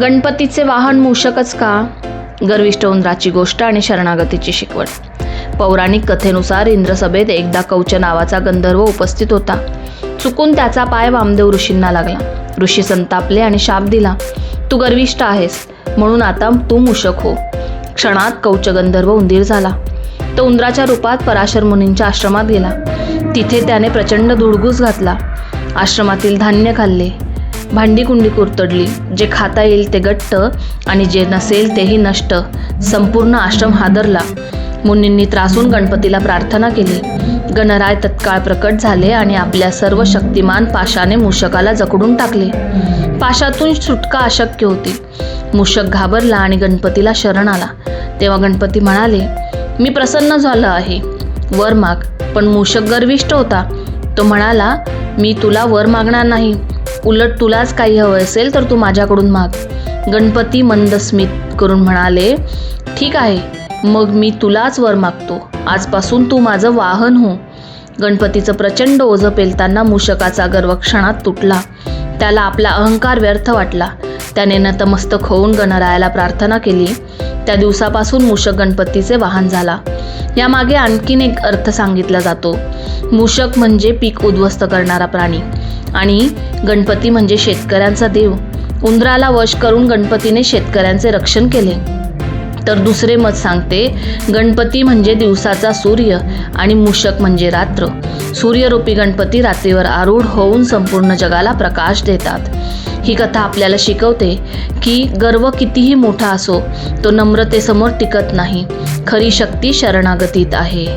गणपतीचे वाहन मूषकच का? गर्विष्ठ उंदराची गोष्ट आणि शरणागतीची शिकवण. पौराणिक कथेनुसार इंद्रसभेत एकदा कौच नावाचा गंधर्व उपस्थित होता. चुकून त्याचा पाय वामदेव ऋषींना लागला. ऋषी संतापले आणि शाप दिला, तू गर्विष्ठ आहेस म्हणून आता तू मूषक हो. क्षणात कौच गंधर्व उंदीर झाला. तो उंदराच्या रूपात पराशर मुनींच्या आश्रमात गेला. तिथे त्याने प्रचंड धुडगूस घातला. आश्रमातील धान्य खाल्ले, भांडी कुंडी कुरतडली. जे खाता येईल ते गट्ट आणि जे नसेल तेही नष्ट. संपूर्ण आश्रम हादरला. मुनींनी त्रासून गणपतीला प्रार्थना केली. गणराय तत्काळ प्रकट झाले आणि आपल्या सर्व शक्तिमान पाशाने मूषकाला जखडून टाकले. पाशातून सुटका अशक्य होती. मूषक घाबरला आणि गणपतीला शरण आला. तेव्हा गणपती म्हणाले, मी प्रसन्न झालो आहे, वर माग. पण मूषक गर्विष्ठ होता. तो म्हणाला, मी तुला वर मागणार नाही, उलट तुलाच काही हवं असेल तर तू माझ्याकडून माग. गणपती मंद स्मित करून म्हणाले, ठीक आहे, मग मी तुलाच वर मागतो. आजपासून तू माझं वाहन हो. गणपतीचं प्रचंड ओझं पेलताना मूषकाचा गर्व क्षणात तुटला. त्याला आपला अहंकार व्यर्थ वाटला. त्याने नतमस्तक होऊन गणरायाला प्रार्थना केली. त्या दिवसापासून मूषक गणपतीचे वाहन झाला. यामागे आणखीन एक अर्थ सांगितला जातो. मूषक म्हणजे पीक उद्ध्वस्त करणारा प्राणी आणि गणपती म्हणजे शेतकऱ्यांचा देव. उंदराला वश करून गणपतीने शेतकऱ्यांचे रक्षण केले. तर दुसरे मत सांगते, गणपती म्हणजे दिवसाचा सूर्य आणि मूषक म्हणजे रात्र. सूर्यरूपी गणपती रात्रीवर आरूढ होऊन संपूर्ण जगाला प्रकाश देतात. ही कथा आपल्याला शिकवते की गर्व कितीही मोठा असो तो नम्रतेसमोर टिकत नाही. खरी शक्ती शरणागतीत आहे.